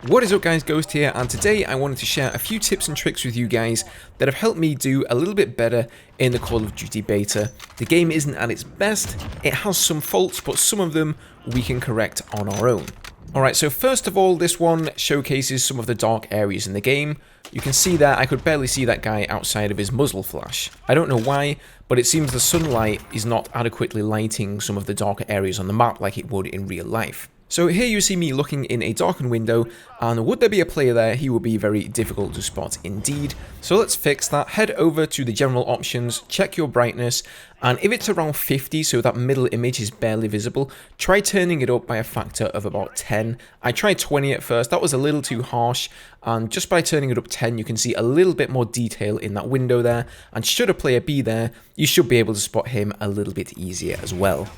What is up guys, Ghost here, and today I wanted to share a few tips and tricks with you guys that have helped me do a little bit better in the Call of Duty beta. The game isn't at its best, it has some faults, but some of them we can correct on our own. Alright, so first of all, this one showcases some of the dark areas in the game. You can see that I could barely see that guy outside of his muzzle flash. I don't know why, but it seems the sunlight is not adequately lighting some of the darker areas on the map like it would in real life. So here you see me looking in a darkened window, and would there be a player there, he would be very difficult to spot indeed. So let's fix that. Head over to the general options, check your brightness, and if it's around 50, so that middle image is barely visible, try turning it up by a factor of about 10. I tried 20 at first, that was a little too harsh, and just by turning it up 10 you can see a little bit more detail in that window there, and should a player be there, you should be able to spot him a little bit easier as well.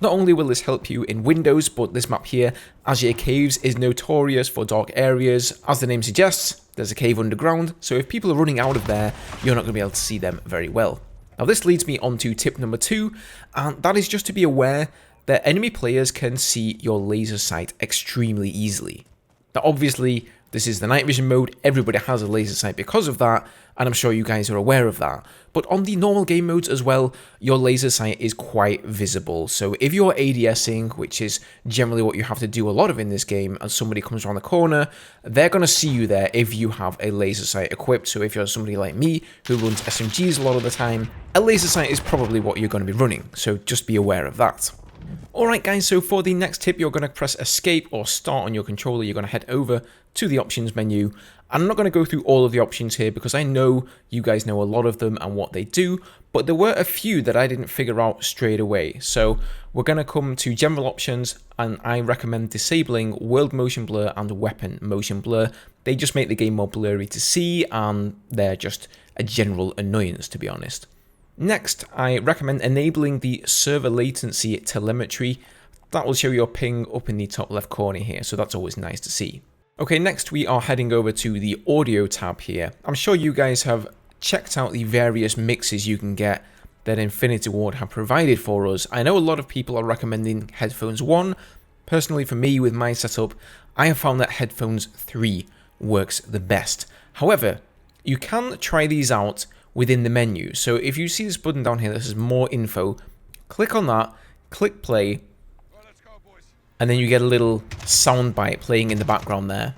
Not only will this help you in Windows, but this map here, Azure Caves, is notorious for dark areas. As the name suggests, there's a cave underground, so if people are running out of there, you're not going to be able to see them very well. Now this leads me on to tip number 2, and that is just to be aware that enemy players can see your laser sight extremely easily. Now obviously, this is the night vision mode, everybody has a laser sight because of that, and I'm sure you guys are aware of that. But on the normal game modes as well, your laser sight is quite visible. So if you're ADSing, which is generally what you have to do a lot of in this game, and somebody comes around the corner, they're going to see you there if you have a laser sight equipped. So if you're somebody like me, who runs SMGs a lot of the time, a laser sight is probably what you're going to be running. So just be aware of that. Alright guys, so for the next tip, you're going to press escape or start on your controller. You're going to head over to the options menu. I'm not going to go through all of the options here because I know you guys know a lot of them and what they do, but there were a few that I didn't figure out straight away. So we're going to come to general options, and I recommend disabling world motion blur and weapon motion blur. They just make the game more blurry to see, and they're just a general annoyance, to be honest. Next, I recommend enabling the server latency telemetry. That will show your ping up in the top left corner here, so that's always nice to see. Okay, next we are heading over to the audio tab here. I'm sure you guys have checked out the various mixes you can get that Infinity Ward have provided for us. I know a lot of people are recommending headphones 1. Personally, for me, with my setup, I have found that headphones 3 works the best. However, you can try these out within the menu. So if you see this button down here that says more info, click on that, click play, and then you get a little soundbite playing in the background there.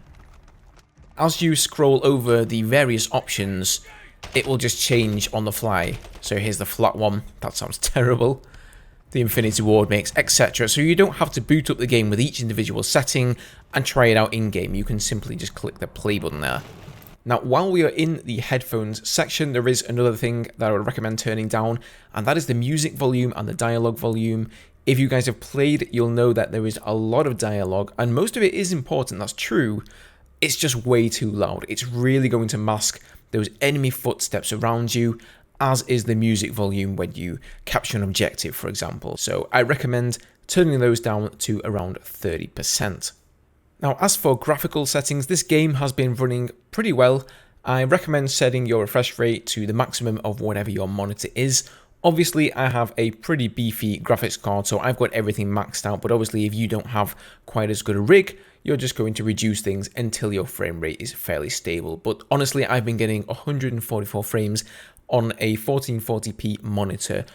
As you scroll over the various options, it will just change on the fly. So here's the flat one, that sounds terrible. The Infinity Ward mix, etc. So you don't have to boot up the game with each individual setting and try it out in-game. You can simply just click the play button there. Now, while we are in the headphones section, there is another thing that I would recommend turning down, and that is the music volume and the dialogue volume. If you guys have played, you'll know that there is a lot of dialogue, and most of it is important, that's true. It's just way too loud. It's really going to mask those enemy footsteps around you, as is the music volume when you capture an objective, for example. So I recommend turning those down to around 30%. Now, as for graphical settings, this game has been running pretty well. I recommend setting your refresh rate to the maximum of whatever your monitor is. Obviously, I have a pretty beefy graphics card, so I've got everything maxed out, but obviously if you don't have quite as good a rig, you're just going to reduce things until your frame rate is fairly stable. But honestly, I've been getting 144 frames on a 1440p monitor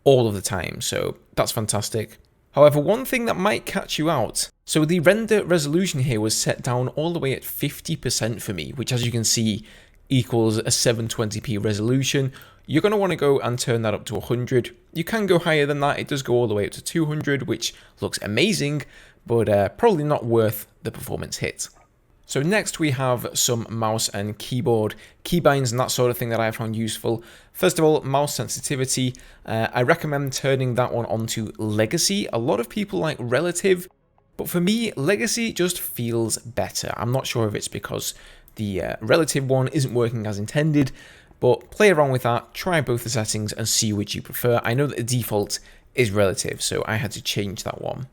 all of the time, so that's fantastic. However, one thing that might catch you out, so the render resolution here was set down all the way at 50% for me, which as you can see equals a 720p resolution. You're going to want to go and turn that up to 100. You can go higher than that, it does go all the way up to 200, which looks amazing, but probably not worth the performance hit. So next we have some mouse and keyboard keybinds and that sort of thing that I found useful. First of all, mouse sensitivity. I recommend turning that one onto Legacy. A lot of people like Relative, but for me, Legacy just feels better. I'm not sure if it's because the Relative one isn't working as intended, but play around with that, try both the settings and see which you prefer. I know that the default is Relative, so I had to change that one.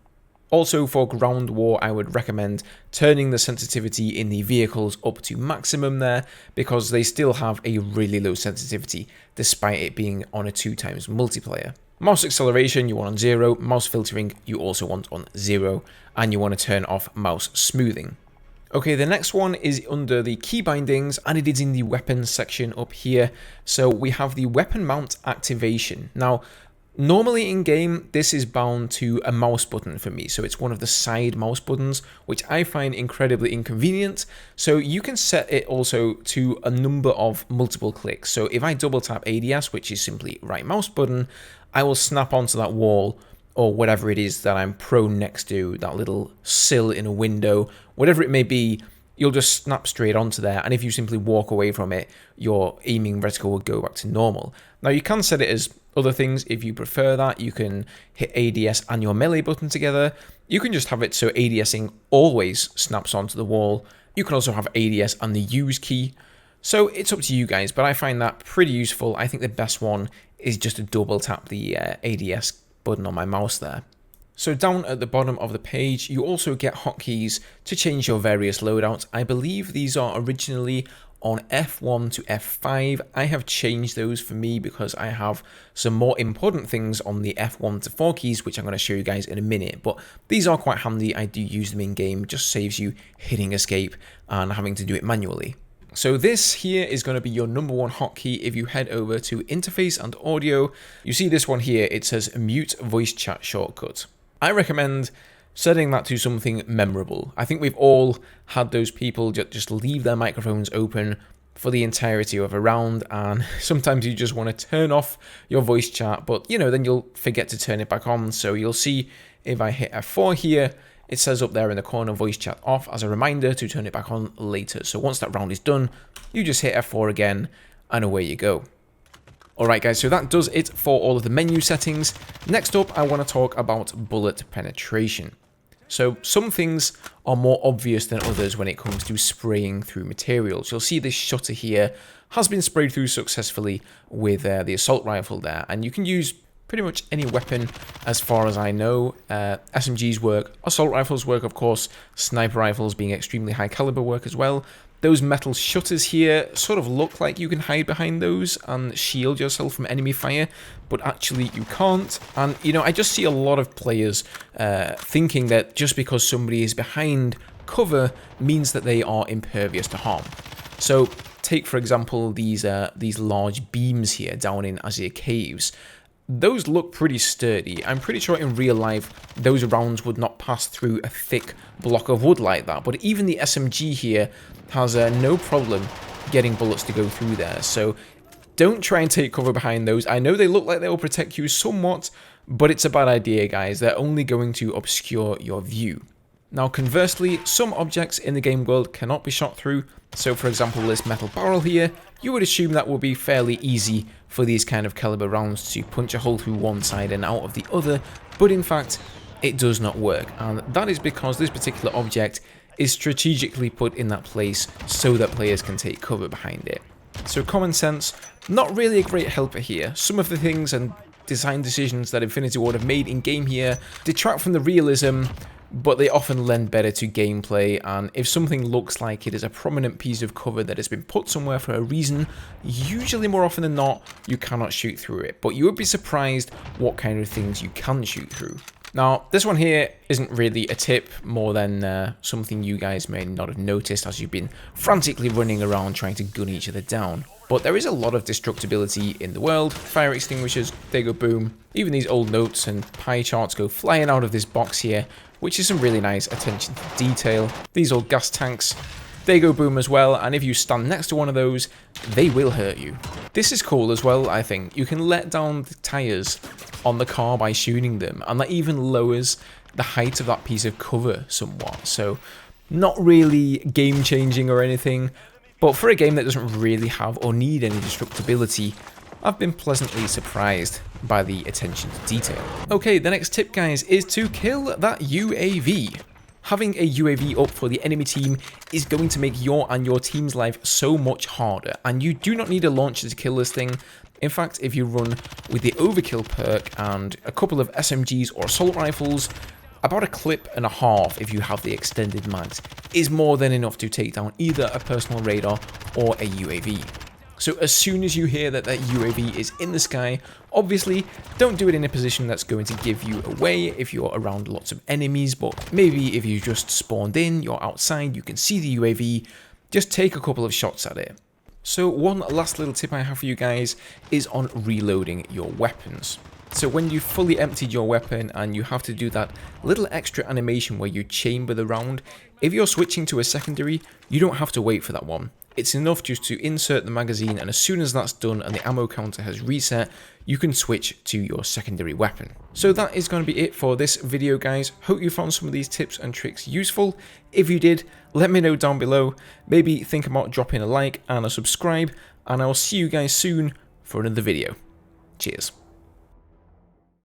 Also for ground war, I would recommend turning the sensitivity in the vehicles up to maximum there, because they still have a really low sensitivity despite it being on a 2x multiplayer. Mouse acceleration you want on 0, mouse filtering you also want on 0, and you want to turn off mouse smoothing. Okay, the next one is under the key bindings, and it is in the weapons section up here. So we have the weapon mount activation. Now, normally in game, this is bound to a mouse button for me. So it's one of the side mouse buttons, which I find incredibly inconvenient. So you can set it also to a number of multiple clicks. So if I double tap ADS, which is simply right mouse button, I will snap onto that wall or whatever it is that I'm prone next to, that little sill in a window, whatever it may be, you'll just snap straight onto there, and if you simply walk away from it, your aiming reticle will go back to normal. Now you can set it as other things if you prefer that. You can hit ADS and your melee button together. You can just have it so ADSing always snaps onto the wall. You can also have ADS and the use key. So it's up to you guys, but I find that pretty useful. I think the best one is just to double tap the ADS button on my mouse there. So down at the bottom of the page, you also get hotkeys to change your various loadouts. I believe these are originally on F1 to F5. I have changed those for me because I have some more important things on the F1 to 4 keys, which I'm going to show you guys in a minute. But these are quite handy. I do use them in game. It just saves you hitting escape and having to do it manually. So this here is going to be your number one hotkey. If you head over to interface and audio, you see this one here. It says mute voice chat shortcut. I recommend setting that to something memorable. I think we've all had those people just leave their microphones open for the entirety of a round, and sometimes you just want to turn off your voice chat, but you know, then you'll forget to turn it back on. So you'll see if I hit F4 here, it says up there in the corner voice chat off as a reminder to turn it back on later. So once that round is done, you just hit F4 again and away you go. Alright guys, so that does it for all of the menu settings. Next up, I want to talk about bullet penetration. So some things are more obvious than others when it comes to spraying through materials. You'll see this shutter here has been sprayed through successfully with the assault rifle there, and you can use pretty much any weapon as far as I know. SMGs work, assault rifles work of course, sniper rifles being extremely high caliber work as well. Those metal shutters here sort of look like you can hide behind those and shield yourself from enemy fire, but actually you can't. And you know, I just see a lot of players thinking that just because somebody is behind cover means that they are impervious to harm. So take for example these large beams here down in Azir Caves. Those look pretty sturdy. I'm pretty sure in real life those rounds would not pass through a thick block of wood like that, but even the SMG here has no problem getting bullets to go through there. So don't try and take cover behind those. I know they look like they will protect you somewhat, but it's a bad idea, guys. They're only going to obscure your view. Now conversely, some objects in the game world cannot be shot through. So for example, this metal barrel here, you would assume that would be fairly easy for these kind of caliber rounds to punch a hole through one side and out of the other, but in fact, it does not work. And that is because this particular object is strategically put in that place so that players can take cover behind it. So common sense, not really a great helper here. Some of the things and design decisions that Infinity Ward have made in game here detract from the realism, but they often lend better to gameplay, and if something looks like it is a prominent piece of cover that has been put somewhere for a reason, usually more often than not, you cannot shoot through it, but you would be surprised what kind of things you can shoot through. Now, this one here isn't really a tip more than something you guys may not have noticed as you've been frantically running around trying to gun each other down. But there is a lot of destructibility in the world. Fire extinguishers, they go boom. Even these old notes and pie charts go flying out of this box here, which is some really nice attention to detail. These old gas tanks, they go boom as well, and if you stand next to one of those, they will hurt you. This is cool as well, I think. You can let down the tires on the car by shooting them, and that even lowers the height of that piece of cover somewhat. So not really game changing or anything, but for a game that doesn't really have or need any destructibility, I've been pleasantly surprised by the attention to detail. Okay, the next tip, guys, is to kill that UAV. Having a UAV up for the enemy team is going to make your and your team's life so much harder, and you do not need a launcher to kill this thing. In fact, if you run with the overkill perk and a couple of SMGs or assault rifles, about a clip and a half, if you have the extended mags, is more than enough to take down either a personal radar or a UAV. So as soon as you hear that that UAV is in the sky, obviously don't do it in a position that's going to give you away if you're around lots of enemies, but maybe if you just spawned in, you're outside, you can see the UAV, just take a couple of shots at it. So one last little tip I have for you guys is on reloading your weapons. So when you've fully emptied your weapon and you have to do that little extra animation where you chamber the round, if you're switching to a secondary, you don't have to wait for that one. It's enough just to insert the magazine, and as soon as that's done and the ammo counter has reset, you can switch to your secondary weapon. So that is going to be it for this video, guys. Hope you found some of these tips and tricks useful. If you did, let me know down below. Maybe think about dropping a like and a subscribe, and I'll see you guys soon for another video. Cheers.